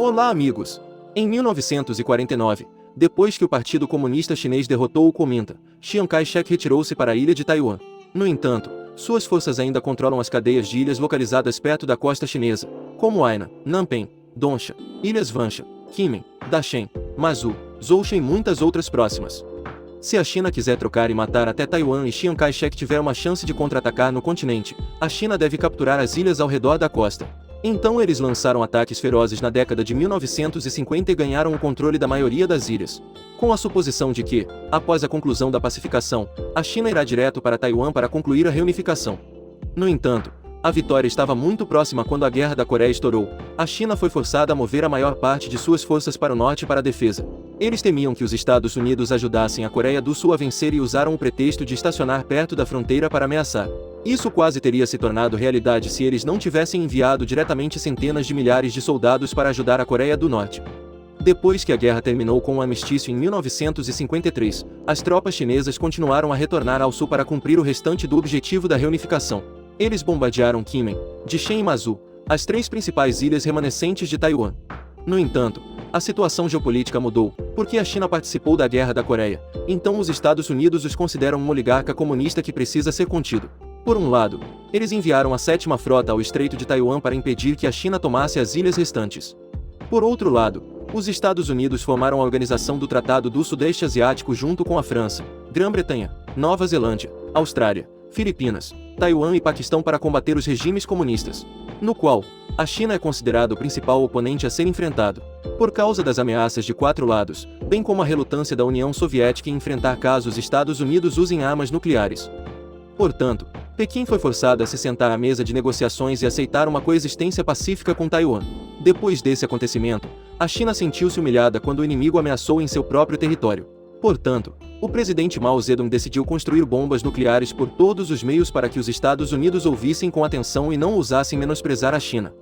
Olá, amigos! Em 1949, depois que o Partido Comunista Chinês derrotou o Kuomintang, Chiang Kai-shek retirou-se para a ilha de Taiwan. No entanto, suas forças ainda controlam as cadeias de ilhas localizadas perto da costa chinesa, como Hainan, Nanping, Dongsha, Ilhas Vansha, Kinmen, Dachen, Mazu, Zhoushan e muitas outras próximas. Se a China quiser trocar e matar até Taiwan e Chiang Kai-shek tiver uma chance de contra-atacar no continente, a China deve capturar as ilhas ao redor da costa. Então eles lançaram ataques ferozes na década de 1950 e ganharam o controle da maioria das ilhas. Com a suposição de que, após a conclusão da pacificação, a China irá direto para Taiwan para concluir a reunificação. No entanto, a vitória estava muito próxima quando a Guerra da Coreia estourou. A China foi forçada a mover a maior parte de suas forças para o norte para a defesa. Eles temiam que os Estados Unidos ajudassem a Coreia do Sul a vencer e usaram o pretexto de estacionar perto da fronteira para ameaçar. Isso quase teria se tornado realidade se eles não tivessem enviado diretamente centenas de milhares de soldados para ajudar a Coreia do Norte. Depois que a guerra terminou com o armistício em 1953, as tropas chinesas continuaram a retornar ao sul para cumprir o restante do objetivo da reunificação. Eles bombardearam Kinmen, Dachen e Mazu, as três principais ilhas remanescentes de Taiwan. No entanto, a situação geopolítica mudou, porque a China participou da Guerra da Coreia, então os Estados Unidos os consideram um oligarca comunista que precisa ser contido. Por um lado, eles enviaram a 7ª Frota ao Estreito de Taiwan para impedir que a China tomasse as ilhas restantes. Por outro lado, os Estados Unidos formaram a Organização do Tratado do Sudeste Asiático junto com a França, Grã-Bretanha, Nova Zelândia, Austrália, Filipinas, Taiwan e Paquistão para combater os regimes comunistas, no qual a China é considerada o principal oponente a ser enfrentado, por causa das ameaças de 4 lados, bem como a relutância da União Soviética em enfrentar caso os Estados Unidos usem armas nucleares. Portanto, Pequim foi forçada a se sentar à mesa de negociações e aceitar uma coexistência pacífica com Taiwan. Depois desse acontecimento, a China sentiu-se humilhada quando o inimigo ameaçou em seu próprio território. Portanto, o presidente Mao Zedong decidiu construir bombas nucleares por todos os meios para que os Estados Unidos ouvissem com atenção e não ousassem menosprezar a China.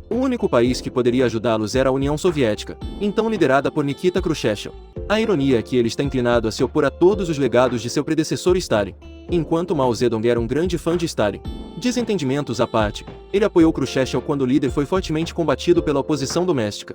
O único país que poderia ajudá-los era a União Soviética, então liderada por Nikita Khrushchev. A ironia é que ele está inclinado a se opor a todos os legados de seu predecessor Stalin, enquanto Mao Zedong era um grande fã de Stalin. Desentendimentos à parte, ele apoiou Khrushchev quando o líder foi fortemente combatido pela oposição doméstica.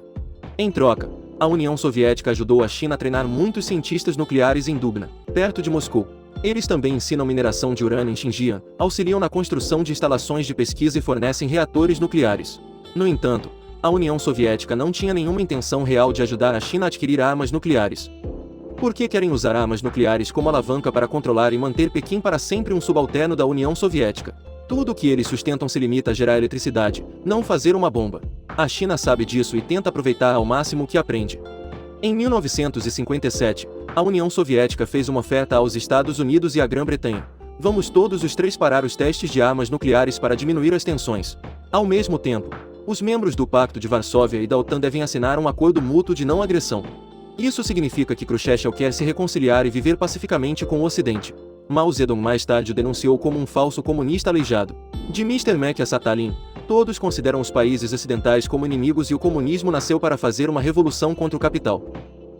Em troca, a União Soviética ajudou a China a treinar muitos cientistas nucleares em Dubna, perto de Moscou. Eles também ensinam mineração de urânio em Xinjiang, auxiliam na construção de instalações de pesquisa e fornecem reatores nucleares. No entanto, a União Soviética não tinha nenhuma intenção real de ajudar a China a adquirir armas nucleares. Por que querem usar armas nucleares como alavanca para controlar e manter Pequim para sempre um subalterno da União Soviética? Tudo o que eles sustentam se limita a gerar eletricidade, não fazer uma bomba. A China sabe disso e tenta aproveitar ao máximo o que aprende. Em 1957, a União Soviética fez uma oferta aos Estados Unidos e à Grã-Bretanha. Vamos todos os três parar os testes de armas nucleares para diminuir as tensões. Ao mesmo tempo, os membros do Pacto de Varsóvia e da OTAN devem assinar um acordo mútuo de não agressão. Isso significa que Khrushchev quer se reconciliar e viver pacificamente com o Ocidente. Mao Zedong mais tarde o denunciou como um falso comunista aleijado. De Mr. Mac a Stalin, todos consideram os países ocidentais como inimigos e o comunismo nasceu para fazer uma revolução contra o capital.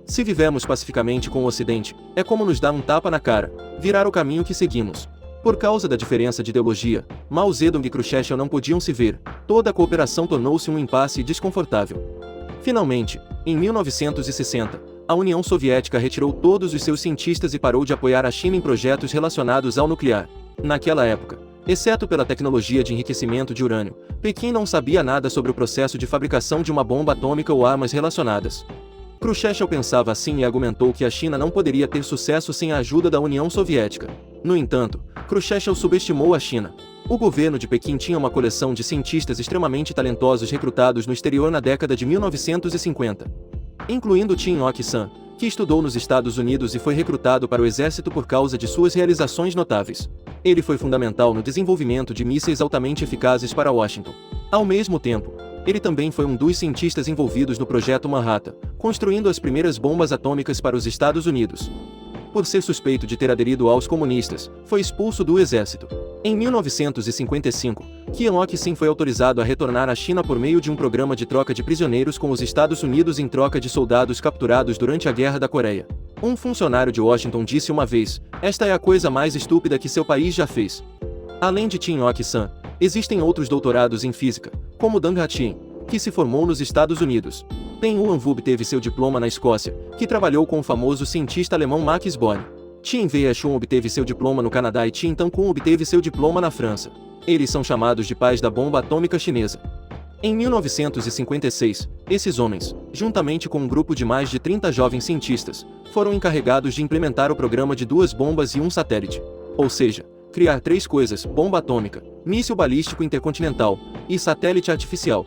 Se vivemos pacificamente com o Ocidente, é como nos dar um tapa na cara, virar o caminho que seguimos. Por causa da diferença de ideologia, Mao Zedong e Khrushchev não podiam se ver, toda a cooperação tornou-se um impasse desconfortável. Finalmente, em 1960, a União Soviética retirou todos os seus cientistas e parou de apoiar a China em projetos relacionados ao nuclear. Naquela época, exceto pela tecnologia de enriquecimento de urânio, Pequim não sabia nada sobre o processo de fabricação de uma bomba atômica ou armas relacionadas. Khrushchev pensava assim e argumentou que a China não poderia ter sucesso sem a ajuda da União Soviética. No entanto, Khrushchev subestimou a China. O governo de Pequim tinha uma coleção de cientistas extremamente talentosos recrutados no exterior na década de 1950. Incluindo Tim Ok-san, que estudou nos Estados Unidos e foi recrutado para o exército por causa de suas realizações notáveis. Ele foi fundamental no desenvolvimento de mísseis altamente eficazes para Washington. Ao mesmo tempo, ele também foi um dos cientistas envolvidos no Projeto Manhattan, construindo as primeiras bombas atômicas para os Estados Unidos. Por ser suspeito de ter aderido aos comunistas, foi expulso do exército. Em 1955, Chiang Ok-sen foi autorizado a retornar à China por meio de um programa de troca de prisioneiros com os Estados Unidos em troca de soldados capturados durante a Guerra da Coreia. Um funcionário de Washington disse uma vez: "Esta é a coisa mais estúpida que seu país já fez." Além de Tim Ok-san, existem outros doutorados em física, como Deng Ha-tien, que se formou nos Estados Unidos. Peng Huanwu obteve seu diploma na Escócia, que trabalhou com o famoso cientista alemão Max Born. Qin Wei-shun obteve seu diploma no Canadá e Qin Tankun obteve seu diploma na França. Eles são chamados de pais da bomba atômica chinesa. Em 1956, esses homens, juntamente com um grupo de mais de 30 jovens cientistas, foram encarregados de implementar o programa de 2 bombas e um satélite. Ou seja, criar 3 coisas: bomba atômica, míssil balístico intercontinental e satélite artificial.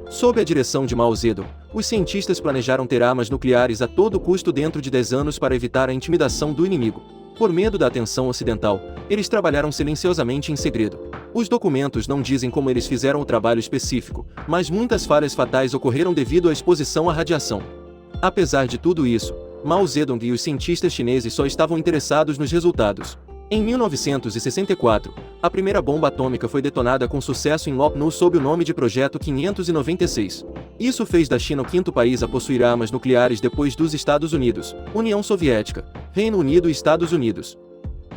Sob a direção de Mao Zedong, os cientistas planejaram ter armas nucleares a todo custo dentro de 10 anos para evitar a intimidação do inimigo. Por medo da atenção ocidental, eles trabalharam silenciosamente em segredo. Os documentos não dizem como eles fizeram o trabalho específico, mas muitas falhas fatais ocorreram devido à exposição à radiação. Apesar de tudo isso, Mao Zedong e os cientistas chineses só estavam interessados nos resultados. Em 1964, a primeira bomba atômica foi detonada com sucesso em Lopnou sob o nome de Projeto 596. Isso fez da China o 5º país a possuir armas nucleares depois dos Estados Unidos, União Soviética, Reino Unido e Estados Unidos.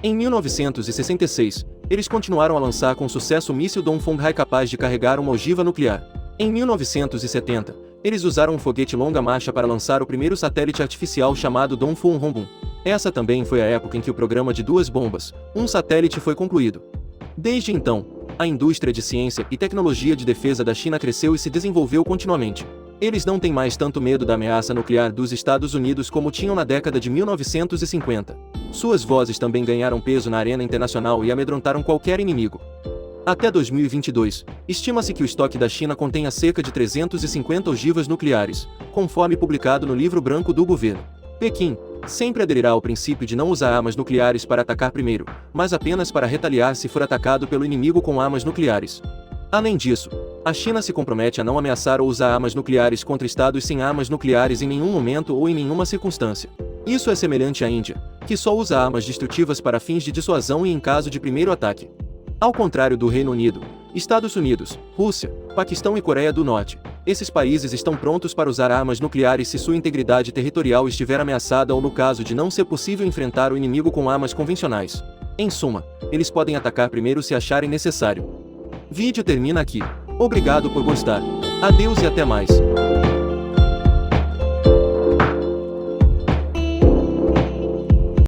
Em 1966, eles continuaram a lançar com sucesso o míssil Dongfeng capaz de carregar uma ogiva nuclear. Em 1970, eles usaram um foguete longa marcha para lançar o primeiro satélite artificial chamado Dongfeng Hongbun. Essa também foi a época em que o programa de 2 bombas, um satélite foi concluído. Desde então, a indústria de ciência e tecnologia de defesa da China cresceu e se desenvolveu continuamente. Eles não têm mais tanto medo da ameaça nuclear dos Estados Unidos como tinham na década de 1950. Suas vozes também ganharam peso na arena internacional e amedrontaram qualquer inimigo. Até 2022, estima-se que o estoque da China contenha cerca de 350 ogivas nucleares, conforme publicado no livro branco do governo. Pequim sempre aderirá ao princípio de não usar armas nucleares para atacar primeiro, mas apenas para retaliar se for atacado pelo inimigo com armas nucleares. Além disso, a China se compromete a não ameaçar ou usar armas nucleares contra estados sem armas nucleares em nenhum momento ou em nenhuma circunstância. Isso é semelhante à Índia, que só usa armas destrutivas para fins de dissuasão e em caso de primeiro ataque. Ao contrário do Reino Unido, Estados Unidos, Rússia, Paquistão e Coreia do Norte, esses países estão prontos para usar armas nucleares se sua integridade territorial estiver ameaçada ou no caso de não ser possível enfrentar o inimigo com armas convencionais. Em suma, eles podem atacar primeiro se acharem necessário. Vídeo termina aqui. Obrigado por gostar. Adeus e até mais.